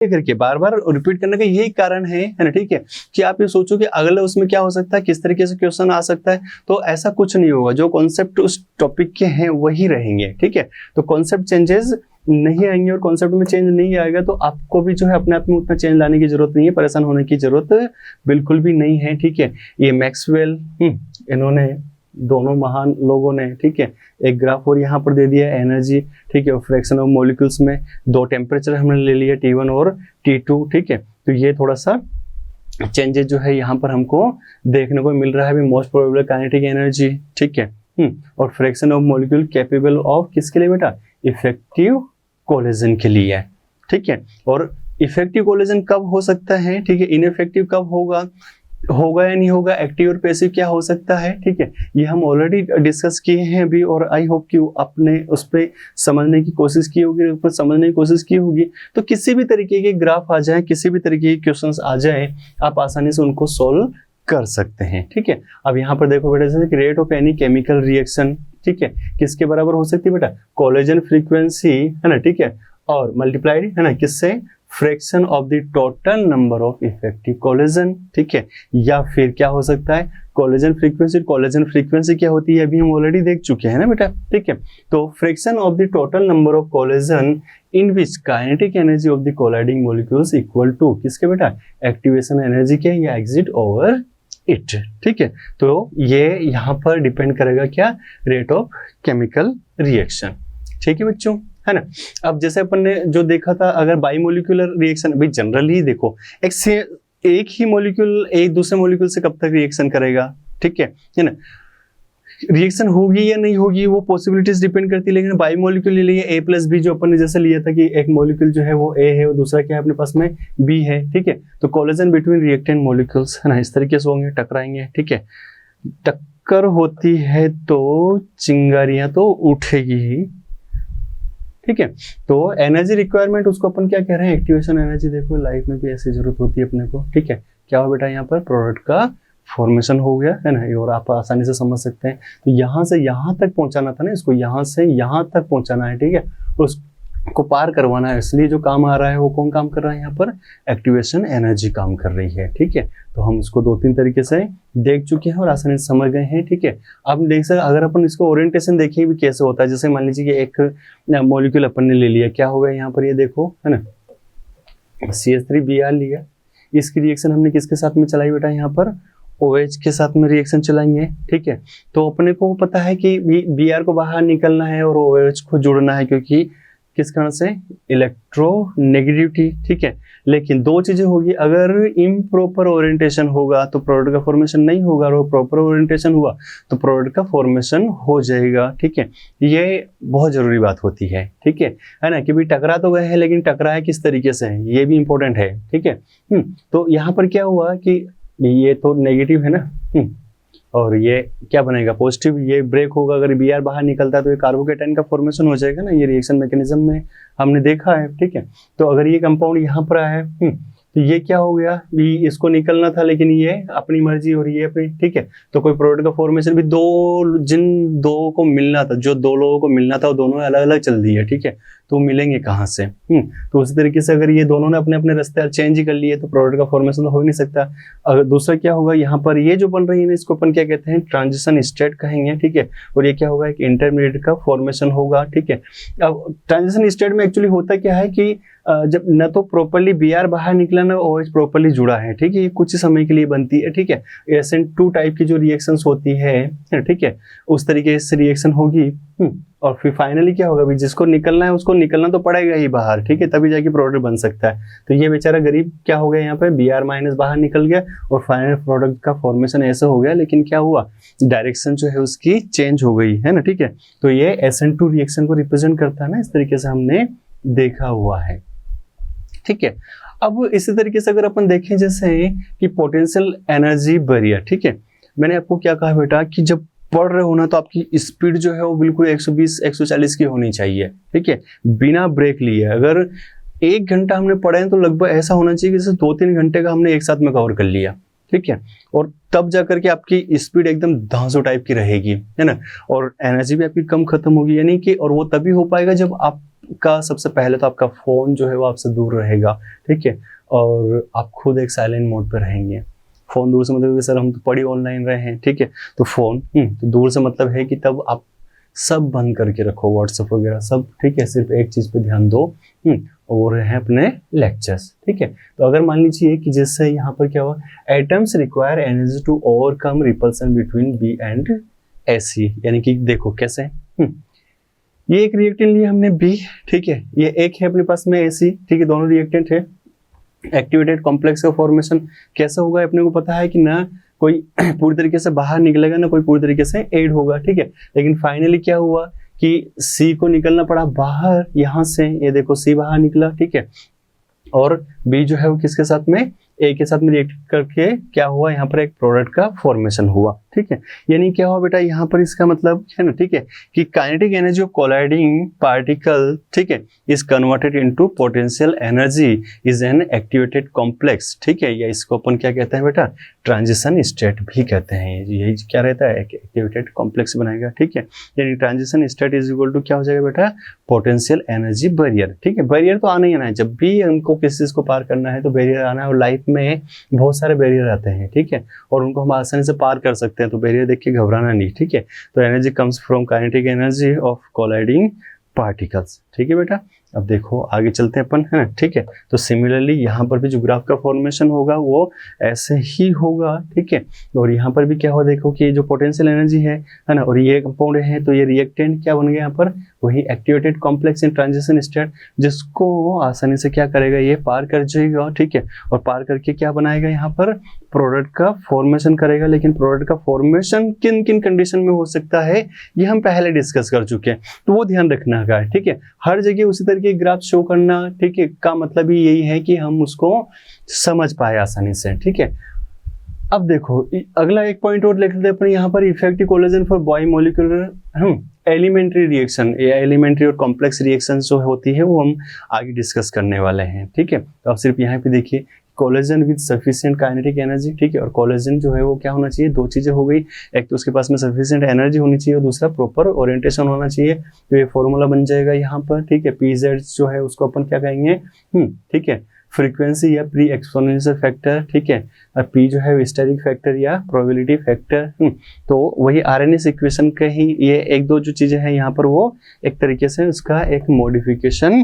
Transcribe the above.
करके बार बार रिपीट करने का यही कारण है ना, ठीक है, कि आप ये सोचो कि अगले उसमें क्या हो सकता है, किस तरीके से क्वेश्चन आ सकता है। तो ऐसा कुछ नहीं होगा, जो कॉन्सेप्ट उस टॉपिक के हैं वही रहेंगे, ठीक है। तो कॉन्सेप्ट चेंजेस नहीं आएंगे, और कॉन्सेप्ट में चेंज नहीं आएगा तो आपको भी जो है अपने आप में उतना चेंज लाने की जरूरत नहीं है, परेशान होने की जरूरत बिल्कुल भी नहीं है, ठीक है। ये मैक्सवेल इन्होंने, दोनों महान लोगों ने, ठीक है, एक ग्राफ और यहाँ पर दे दिया है एनर्जी, ठीक है, फ्रैक्शन ऑफ मॉलिक्यूल्स में दो टेम्परेचर हमने ले लिया T1 और T2, ठीक है। तो ये थोड़ा सा चेंजेस जो है यहाँ पर हमको देखने को मिल रहा है। मोस्ट प्रोबेबल काइनेटिक एनर्जी, ठीक है, और fraction of molecule capable of किसके लिए बेटा, इफेक्टिव कोलिजन के लिए, ठीक है। और इफेक्टिव कोलिजन कब हो सकता है, ठीक है, इनइफेक्टिव कब होगा या नहीं होगा, एक्टिव और पैसिव क्या हो सकता है, ठीक है, ये हम ऑलरेडी डिस्कस किए हैं अभी। और आई होप कि आपने उस पर समझने की कोशिश की होगी, उस पर समझने की कोशिश की होगी। तो किसी भी तरीके के ग्राफ आ जाए, किसी भी तरीके के क्वेश्चंस आ जाए, आप आसानी से उनको सोल्व कर सकते हैं, ठीक है। अब यहाँ पर देखो बेटा, जैसे rate of any chemical reaction, ठीक है, किसके बराबर हो सकती है बेटा, कोलिजन फ्रीक्वेंसी, है ना, ठीक है, और मल्टीप्लाइड, है ना, किससे, fraction of the total number of effective collision, ठीक है। या फिर क्या हो सकता है, कोलिजन फ्रीक्वेंसी। कोलिजन फ्रीक्वेंसी क्या होती है अभी हम ऑलरेडी देख चुके हैं ना बेटा, ठीक है। तो fraction of the total number of collision in which kinetic energy of the colliding molecules equal to किसके बेटा, एक्टिवेशन एनर्जी के या एग्जिट ओवर इट, ठीक है। तो ये यहाँ पर डिपेंड करेगा क्या, रेट ऑफ केमिकल रिएक्शन, ठीक है बच्चों, है ना। अब जैसे अपन ने जो देखा था, अगर बाइमोलिकुलर रिएक्शन, भाई जनरली देखो एक ही मॉलिक्यूल एक दूसरे मॉलिक्यूल से कब तक रिएक्शन करेगा, ठीक है ना। रिएक्शन होगी या नहीं होगी वो पॉसिबिलिटीज डिपेंड करती है, लेकिन बाइमोलिक्यूल ले लिए A+B, जो अपन ने जैसे लिया था कि एक मॉलिक्यूल जो है वो A है और दूसरा क्या है अपने पास में B है, ठीक है। तो कोलिजन बिटवीन रिएक्टेंट मॉलिक्यूल्स, है ना, इस तरीके से होंगे, टकराएंगे, ठीक है। टक्कर होती है तो चिंगारियां तो उठेगी ही, ठीक है। तो एनर्जी रिक्वायरमेंट उसको अपन क्या कह रहे हैं, एक्टिवेशन एनर्जी। देखो लाइफ में भी ऐसी जरूरत होती है अपने को, ठीक है। क्या हो बेटा, यहाँ पर प्रोडक्ट का फॉर्मेशन हो गया, है ना, और आप आसानी से समझ सकते हैं। तो यहाँ से यहाँ तक पहुंचाना था ना, इसको यहाँ से यहाँ तक पहुंचाना है, ठीक है, उसको पार करवाना है। इसलिए जो काम आ रहा है वो कौन काम कर रहा है, यहाँ पर एक्टिवेशन एनर्जी काम कर रही है, ठीक है। तो हम इसको 2-3 तरीके से देख चुके हैं और आसानी से समझ गए हैं, ठीक है। अब देख सकते, अगर अपन इसको ओरिएंटेशन देखें भी कैसे होता है, जैसे मान लीजिए कि एक मॉलिक्यूल अपन ने ले लिया, क्या होगा यहाँ पर, ये देखो, है ना, CH3Br लिया, इसकी रिएक्शन हमने किसके साथ में चलाई बेटा, यहाँ पर OH के साथ में रिएक्शन चलाएंगे, ठीक है। तो अपने को पता है कि Br को बाहर निकलना है और OH को जुड़ना है, क्योंकि किस कारण से, इलेक्ट्रोनेगेटिविटी, ठीक है। लेकिन दो चीजें होगी, अगर इम्प्रॉपर ओरिएंटेशन होगा तो प्रोडक्ट का फॉर्मेशन नहीं होगा, और प्रॉपर ओरिएंटेशन हुआ तो प्रोडक्ट का फॉर्मेशन हो जाएगा, ठीक है। ये बहुत जरूरी बात होती है, ठीक है ना, कि भाई टकरा तो गए हैं लेकिन टकराए किस तरीके से है, ये भी इंपॉर्टेंट है, ठीक है। तो यहाँ पर क्या हुआ कि ये तो नेगेटिव है ना, और ये क्या बनेगा, पॉजिटिव, ये ब्रेक होगा। अगर Br बाहर निकलता है तो ये कार्बोकेटाइन का फॉर्मेशन हो जाएगा ना, ये रिएक्शन मैकेनिज्म में हमने देखा है, ठीक है। तो अगर ये कंपाउंड यहाँ पर आया है, तो ये क्या हो गया, इसको निकलना था लेकिन ये अपनी मर्जी हो रही है अपनी, ठीक है। तो कोई प्रोडक्ट का फॉर्मेशन भी जिन दो को मिलना था, जो दो लोगों को मिलना था वो दोनों अलग अलग चल दिए, ठीक है। तो मिलेंगे कहाँ से, तो उसी तरीके से अगर ये दोनों ने अपने अपने रास्ते चेंज ही कर लिए तो प्रोडक्ट का फॉर्मेशन तो हो ही नहीं सकता। अगर दूसरा क्या होगा, यहाँ पर ये जो बन रही है इसको अपन क्या कहते हैं, ट्रांजिशन स्टेट कहेंगे, ठीक है। और ये क्या होगा, एक इंटरमीडिएट का फॉर्मेशन होगा, ठीक है। अब ट्रांजिशन स्टेट में एक्चुअली होता क्या है कि जब न तो प्रॉपर्ली Br बाहर निकला ना OH प्रॉपर्ली जुड़ा है, ठीक है, ये कुछ ही समय के लिए बनती है, ठीक है। SN2 टाइप की जो रिएक्शंस होती है, ठीक है, उस तरीके से रिएक्शन होगी, और फिर फाइनली क्या होगा, जिसको निकलना है उसको निकलना तो पड़ेगा ही बाहर, ठीक है, तभी जाके प्रोडक्ट बन सकता है। तो ये बेचारा गरीब क्या हो गया, यहाँ पे Br- बाहर निकल गया और फाइनल प्रोडक्ट का फॉर्मेशन ऐसा हो गया, लेकिन क्या हुआ, डायरेक्शन जो है उसकी चेंज हो गई, है ना, ठीक है। तो ये SN2 रिएक्शन को रिप्रेजेंट करता है ना, इस तरीके से हमने देखा हुआ है, ठीक है। अब इसी तरीके से अगर अपन देखें जैसे कि पोटेंशियल एनर्जी बैरियर, ठीक है, मैंने आपको क्या कहा बेटा कि जब पढ़ रहे हो ना तो आपकी स्पीड जो है वो बिल्कुल 120-140 की होनी चाहिए, ठीक है, बिना ब्रेक लिए। अगर 1 घंटा हमने पढ़े हैं तो लगभग ऐसा होना चाहिए कि जैसे 2-3 घंटे का हमने एक साथ में कवर कर लिया, ठीक है, और तब जाकर के आपकी स्पीड एकदम धांसू टाइप की रहेगी, है ना, और एनर्जी भी आपकी कम खत्म होगी, यानी कि और वो तभी हो पाएगा जब आपका सबसे पहले तो आपका फ़ोन जो है वो आपसे दूर रहेगा, ठीक है, और आप खुद एक साइलेंट मोड पे रहेंगे। फ़ोन दूर से मतलब कि सर हम तो पढ़ी ऑनलाइन रहे हैं, ठीक है, तो फ़ोन तो दूर से मतलब है कि तब आप सब बंद करके रखो, व्हाट्सएप वगैरह सब, ठीक है, सिर्फ एक चीज़ पे ध्यान दो, और है अपने लेक्चर्स, ठीक है। तो अगर मान लीजिए कि जैसे यहाँ पर क्या हुआ, atoms require energy to overcome repulsion between B and AC, यानी कि देखो कैसे, ये एक रिएक्टेंट लिया हमने बी, ठीक है, ये एक है अपने पास में एसी, ठीक है, दोनों रिएक्टेंट है। एक्टिवेटेड कॉम्प्लेक्स का फॉर्मेशन कैसा होगा अपने को पता है कि ना कोई पूरी तरीके से बाहर निकलेगा ना कोई पूरी तरीके से ऐड होगा, ठीक है, लेकिन फाइनली क्या हुआ कि सी को निकलना पड़ा बाहर, यहाँ से ये देखो सी बाहर निकला, ठीक है, और बी जो है वो किसके साथ में, ए के साथ में रिएक्ट करके क्या हुआ, यहाँ पर एक प्रोडक्ट का फॉर्मेशन हुआ, ठीक है। यानी क्या हुआ बेटा, यहाँ पर इसका मतलब है ना, ठीक है, कि kinetic energy of colliding particle, ठीक है, is converted into potential energy is an activated complex, ठीक है, या इसको अपन क्या कहते हैं बेटा, ट्रांजिशन स्टेट भी कहते हैं। यही क्या रहता है, एक्टिवेटेड कॉम्प्लेक्स बनाएगा, ठीक है, यानी transition state is equal to क्या हो जाएगा बेटा, पोटेंशियल एनर्जी बैरियर, ठीक है। बैरियर तो आना ही आना है, जब भी हमको किसी चीज को पार करना है तो बैरियर आना है, और लाइफ में बहुत सारे बैरियर आते हैं, ठीक है, और उनको हम आसानी से पार कर सकते हैं, तो बैरियर देख के घबराना नहीं, ठीक है। तो energy comes from kinetic energy of colliding particles, ठीक है बेटा। अब देखो आगे चलते हैं अपन, है ना, ठीक है। तो सिमिलरली यहाँ पर भी जो ग्राफ का फॉर्मेशन होगा वो ऐसे ही होगा, ठीक है, और यहाँ पर भी क्या हुआ देखो कि जो पोटेंशियल एनर्जी है ना, और ये कंपाउंड है तो ये रिएक्टेंट क्या बन गया यहाँ पर, वही activated complex in transition state, जिसको आसानी से क्या करेगा, ये पार कर जाएगा, ठीक है, और पार करके क्या बनाएगा, यहाँ पर प्रोडक्ट का फॉर्मेशन करेगा। लेकिन प्रोडक्ट का फॉर्मेशन किन किन कंडीशन में हो सकता है ये हम पहले डिस्कस कर चुके हैं, तो वो ध्यान रखना है, ठीक है। हर जगह उसी तरीके ग्राफ शो करना, ठीक है, का मतलब ही यही है कि हम उसको समझ पाए आसानी से, ठीक है। अब देखो अगला एक पॉइंट और लिख लेते हैं अपन यहाँ पर, effective collision for bimolecular elementary reaction, या एलिमेंट्री और कॉम्प्लेक्स रिएक्शन जो होती है वो हम आगे डिस्कस करने वाले हैं, ठीक है। तो आप सिर्फ यहाँ पे देखिए collagen with sufficient kinetic energy, ठीक है, और कोलेजन जो है वो क्या होना चाहिए, दो चीजें हो गई, एक तो उसके पास में सफिशिएंट एनर्जी होनी चाहिए और दूसरा प्रॉपर ओरिएंटेशन होना चाहिए। तो ये फॉर्मूला बन जाएगा यहाँ पर, ठीक है, पीजेड जो है उसको अपन क्या कहेंगे, ठीक है, फ्रीक्वेंसी या प्री एक्सपोनेंशियल फैक्टर, ठीक है, और पी जो है स्टेरिक फैक्टर या प्रोबेबिलिटी फैक्टर। तो वही आरएनएस इक्वेशन के ही ये एक दो जो चीजें हैं यहाँ पर वो एक तरीके से उसका एक मॉडिफिकेशन